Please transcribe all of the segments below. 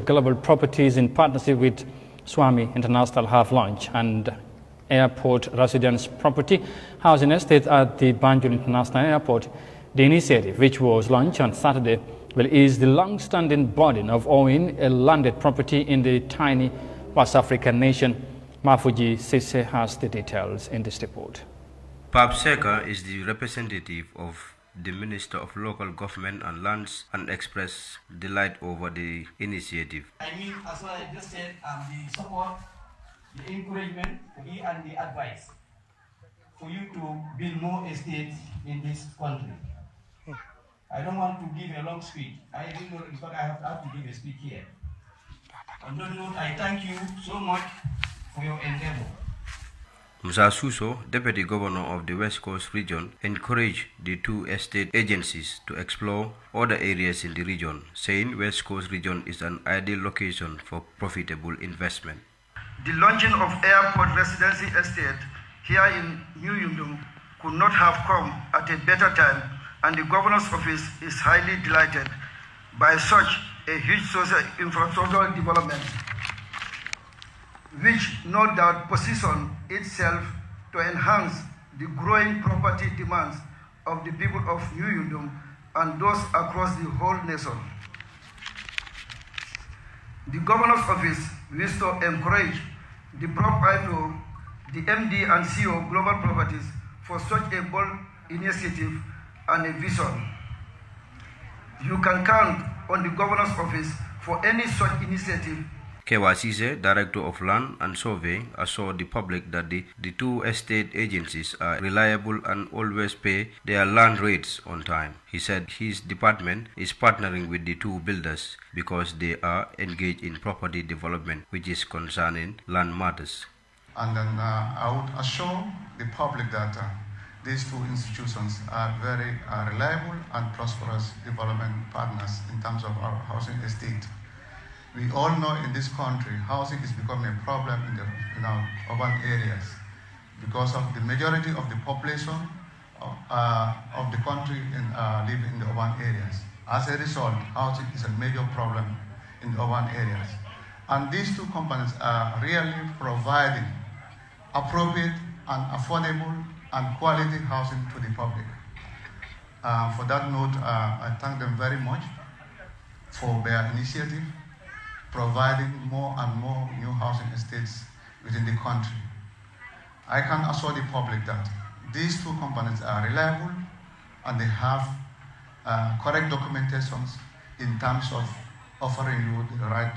Global Properties in partnership with Swami International have launched and airport residence property housing estate at the Banjul International Airport. The initiative, which was launched on Saturday, will ease the long-standing burden of owning a landed property in the tiny West African nation. Mafuji Sise has the details in this report. Pap Seka is the representative of the Minister of Local Government and Lands and expressed delight over the initiative. I mean, as what I just said, the support, the encouragement and the advice for you to build more estates in this country. I don't want to give a long speech. I didn't know because I have to give a speech here. On that note, I thank you so much for your endeavor. Musa Suso, Deputy Governor of the West Coast region, encouraged the two estate agencies to explore other areas in the region, saying West Coast region is an ideal location for profitable investment. The launching of airport residency estate here in New Yundum could not have come at a better time, and the Governor's office is highly delighted by such a huge social infrastructural development, which no doubt positions itself to enhance the growing property demands of the people of New Yundum and those across the whole nation. The Governor's Office wishes to encourage the proprietor, the MD and CEO Global Properties for such a bold initiative and a vision. You can count on the Governor's Office for any such initiative. Kewa Sise, Director of Land and Survey, assured the public that the two estate agencies are reliable and always pay their land rates on time. He said his department is partnering with the two builders because they are engaged in property development, which is concerning land matters. And then I would assure the public that these two institutions are very reliable and prosperous development partners in terms of our housing estate. We all know in this country, housing is becoming a problem in our urban areas because of the majority of the population of the country live in the urban areas. As a result, housing is a major problem in the urban areas. And these two companies are really providing appropriate and affordable and quality housing to the public. For that note, I thank them very much for their initiative, providing more and more new housing estates within the country. I can assure the public that these two companies are reliable and they have correct documentations in terms of offering you the right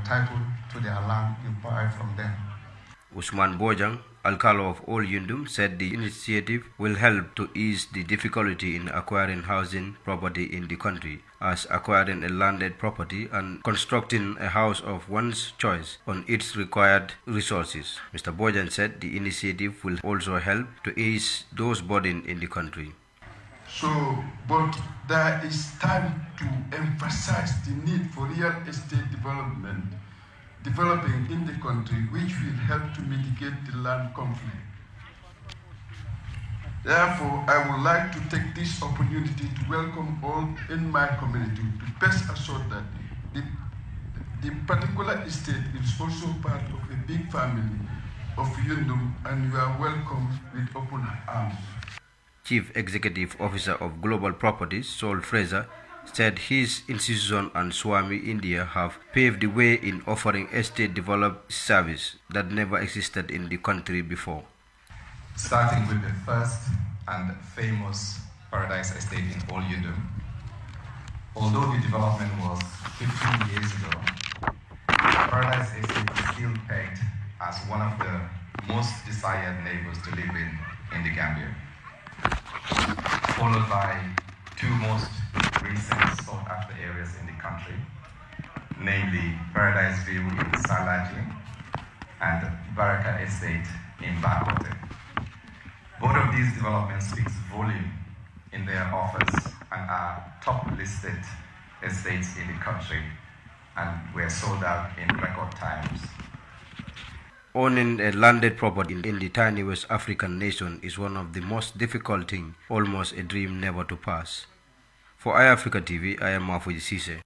title to their land you buy from them. Usman Bojang, Alcalo of All Yundum, said the initiative will help to ease the difficulty in acquiring housing property in the country, as acquiring a landed property and constructing a house of one's choice on its required resources. Mr. Bojang said the initiative will also help to ease those burdens in the country. So, but there is time to emphasize the need for real estate developing in the country, which will help to mitigate the land conflict. Therefore, I would like to take this opportunity to welcome all in my community to best assure that the particular estate is also part of a big family of Yundum, and you are welcome with open arms. Chief Executive Officer of Global Properties, Saul Fraser, said his institution and Swami India have paved the way in offering estate development service that never existed in the country before. Starting with the first and famous Paradise Estate in All Yundum, although the development was 15 years ago, Paradise Estate is still pegged as one of the most desired neighbors to live in the Gambia, followed by two most recent sought-after areas in the country, namely Paradise View in Salaji and Baraka Estate in Bakote. Both of these developments speaks volume in their offers and are top-listed estates in the country and were sold out in record times. Owning a landed property in the tiny West African nation is one of the most difficult things, almost a dream never to pass. For Eyeafrica TV, I am Mafuji Sise.